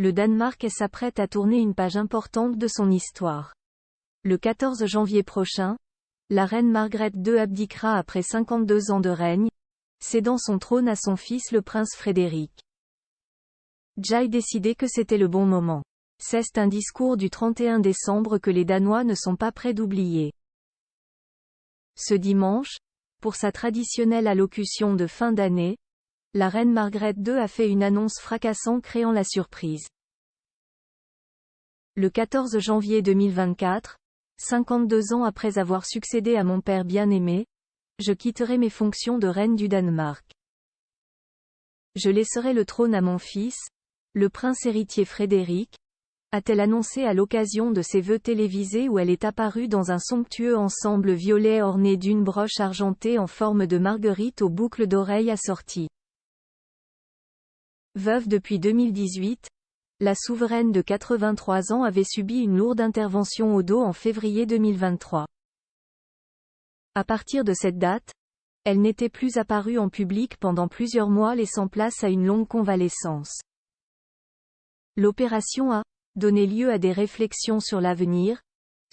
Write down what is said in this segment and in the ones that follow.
le Danemark s'apprête à tourner une page importante de son histoire. Le 14 janvier prochain, la reine Margrethe II abdiquera après 52 ans de règne, cédant son trône à son fils le prince Frédéric. Jai décidait que c'était le bon moment. C'est un discours du 31 décembre que les Danois ne sont pas prêts d'oublier. Ce dimanche, pour sa traditionnelle allocution de fin d'année, la reine Margrethe II a fait une annonce fracassante créant la surprise. Le 14 janvier 2024, 52 ans après avoir succédé à mon père bien-aimé, je quitterai mes fonctions de reine du Danemark. Je laisserai le trône à mon fils, le prince héritier Frédéric, a-t-elle annoncé à l'occasion de ses vœux télévisés où elle est apparue dans un somptueux ensemble violet orné d'une broche argentée en forme de marguerite aux boucles d'oreilles assorties. Veuve depuis 2018, la souveraine de 83 ans avait subi une lourde intervention au dos en février 2023. À partir de cette date, elle n'était plus apparue en public pendant plusieurs mois laissant place à une longue convalescence. L'opération a donné lieu à des réflexions sur l'avenir,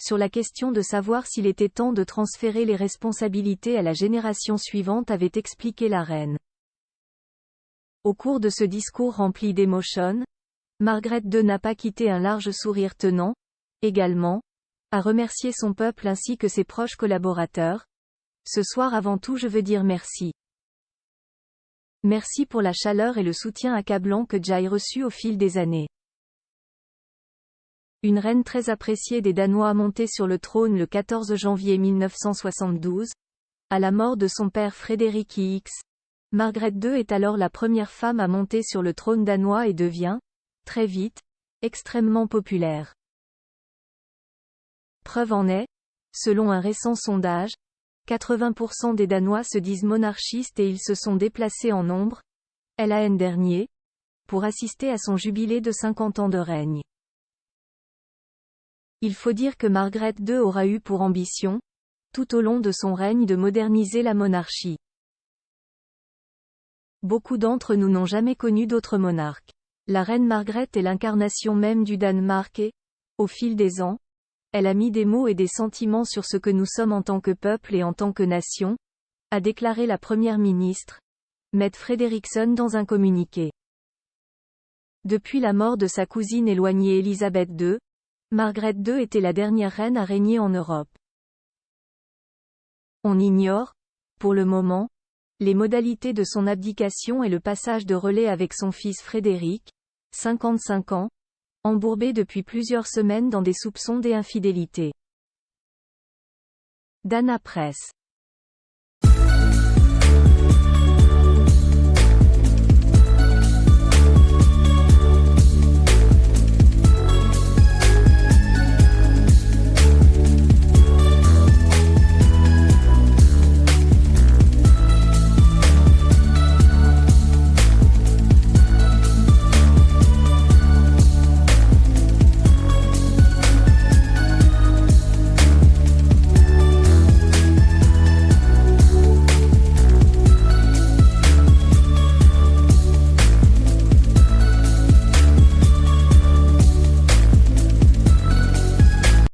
sur la question de savoir s'il était temps de transférer les responsabilités à la génération suivante avait expliqué la reine. Au cours de ce discours rempli d'émotions, Margrethe II n'a pas quitté un large sourire tenant, également, à remercier son peuple ainsi que ses proches collaborateurs. Ce soir avant tout je veux dire merci. Merci pour la chaleur et le soutien accablant que Jai reçu au fil des années. Une reine très appréciée des Danois montée sur le trône le 14 janvier 1972, à la mort de son père Frédéric X. Margrethe II est alors la première femme à monter sur le trône danois et devient, très vite, extrêmement populaire. Preuve en est, selon un récent sondage, 80% des Danois se disent monarchistes et ils se sont déplacés en nombre, l'an dernier, pour assister à son jubilé de 50 ans de règne. Il faut dire que Margrethe II aura eu pour ambition, tout au long de son règne de moderniser la monarchie. Beaucoup d'entre nous n'ont jamais connu d'autre monarque. La reine Margrethe est l'incarnation même du Danemark et, au fil des ans, elle a mis des mots et des sentiments sur ce que nous sommes en tant que peuple et en tant que nation, a déclaré la première ministre, Mette Frederiksen dans un communiqué. Depuis la mort de sa cousine éloignée Elisabeth II, Margrethe II était la dernière reine à régner en Europe. On ignore, pour le moment, les modalités de son abdication et le passage de relais avec son fils Frédéric, 55 ans, embourbé depuis plusieurs semaines dans des soupçons d'infidélité. Dana Press.